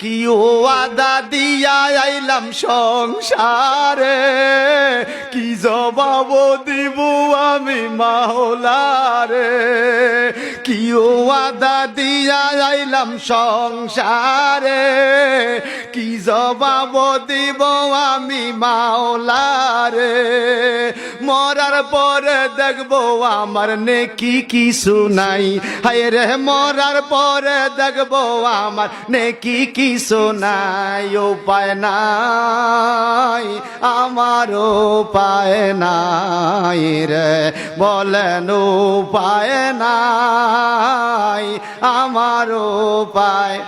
কি ওয়াদা দিয়া আইলাম সংসারে, কি জবাব দিব আমি মাওলারে। কি ওয়াদা দিয়া আইলাম সংসারে, কি জবাব দিব আমি মাওলারে। মরার পরে দেখবো আমার নেকি কিছু নাই, হায় রে মরার পরে দেখবো আমার নেকি কিছু নাই। উপায় নাই আমার, উপায় নাই রে, বলেন উপায় নাই আমার, উপায়।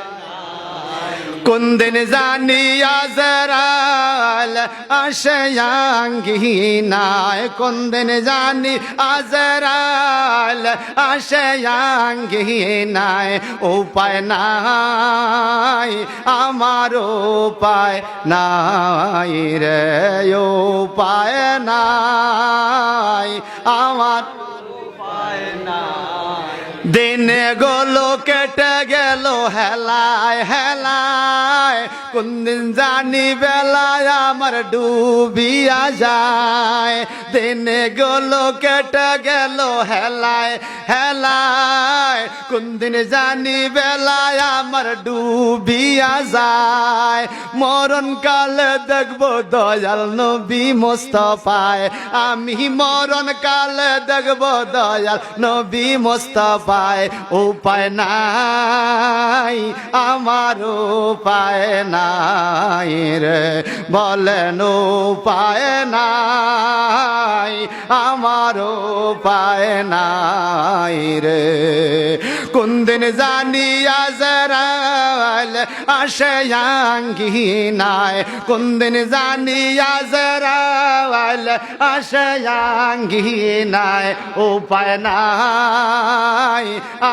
কোন দিন জানি আজরাইল আসে আঙ্গিনায়, কোন দিন জানি আজরাইল আসে আঙ্গিনায়। উপায় নাই আমার, উপায় নাই রে, উপায় নাই আমার, উপায় নাই। দিন গুলো কেটে গেল হেলায় হেলায়, কোন দিন জানি বেলায় আমার ডুবিয়া যায়। দিন গুলো কেটে গেল হেলায় হেলায়, কোন দিন জানি বেলায় আমার ডুবিয়া যায়। মরণ কালে দেখবো দয়াল নবী মুস্তাফায়, আমি মরণ কালে দেখবো দয়াল নবী মুস্তাফায়। উপায় নাই আমার, উপায় নাই রে, বলেন উপায় নাই আমার, উপায় নাই রে। কোন দিন জানি আজরাইল আসে আঙ্গিনায়, কোন দিন জানি আজরাইল আসে আঙ্গিনায়। উপায় নাই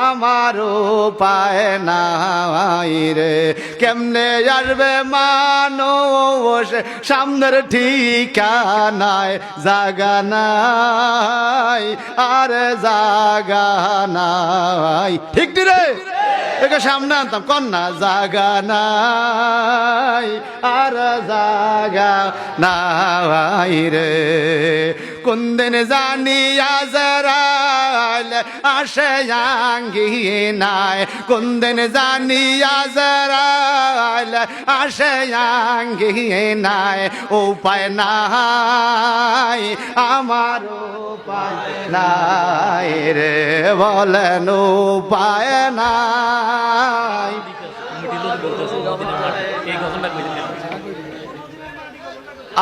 আমার, উপায় নাই রে। কেমনে আসবে মানুষ সামনের ঠিকানায়, জাগা নাই আর জাগা নাই। ঠিক রে, একে সামনে আনতাম কন্যা, জাগা নাই আর জাগা নাই রে। কোন দিন জানি আজরাইল আসে আঙ্গিনায়, কোন দিন জানি আজরাইল আসে আঙ্গিনায়। উপায় নাই আমার, উপায় নাই রে, বলেন উপায় নাই।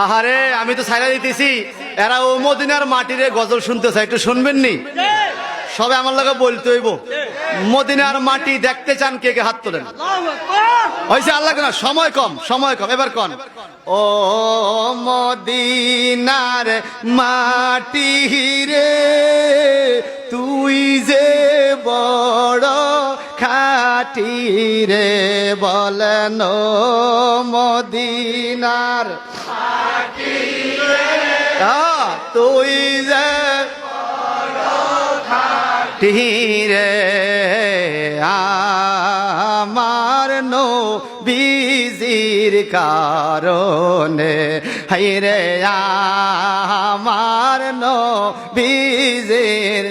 আহারে আমি তো ছাইরা দিতেছি, এরা ও মদিনার মাটিরে গজল শুনতে চায়, একটু শুনবেন নি? সবে আমার লগে বলতে হইব, মদিনার মাটি দেখতে চান কে কে হাত তোলেন। হয়েছে আল্লাহ না, সময় কম সময় কম, এবার কন। ও মদিনার মাটি রে, তুই যে বড় খাটি রে, বলেন মদিনার মাটি রে, তুই যে রে আমার নবীজির কারণে, হায় রে আমার নবীজির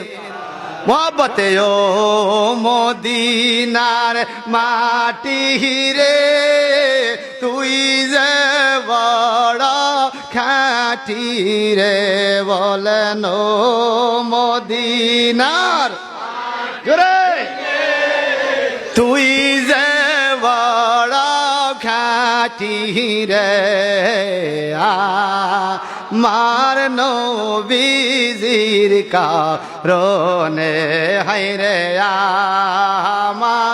মোহব্বতে। ও মদিনার মাটি রে, তুই যে বড় খাটি রে, বলেন মদিনার জোরে, তুই যে বড় খাটি রে, আমার নবীজির কারণে, হায় রে আমার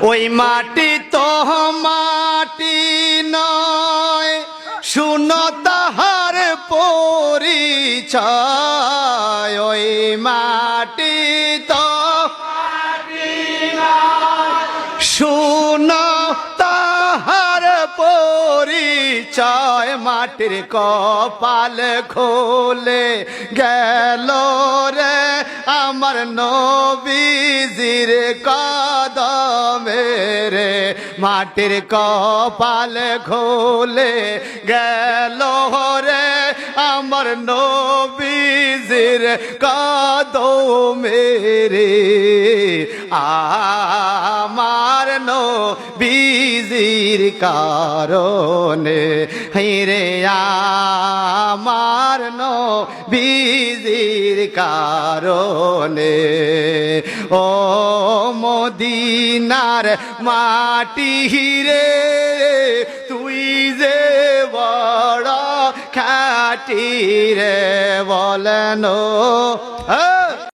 ওই মাটি তো মাটি নয়, শুনো তাহার পরিচয়। ওই মাটি তো মাটি নয়, শুনো তাহার পরিচয়। পরিচয় মাটির কপাল খোলে গেল রে আমার নবীজির কদমে রে মাটির কপাল খোলে গেল রে আমার নবীজির কদমে রে আমার নবীজির কারণে রে আমার নবীজির কারণে ও মদিনার মাটি রে তুই যে বড় খাটি রে বলেন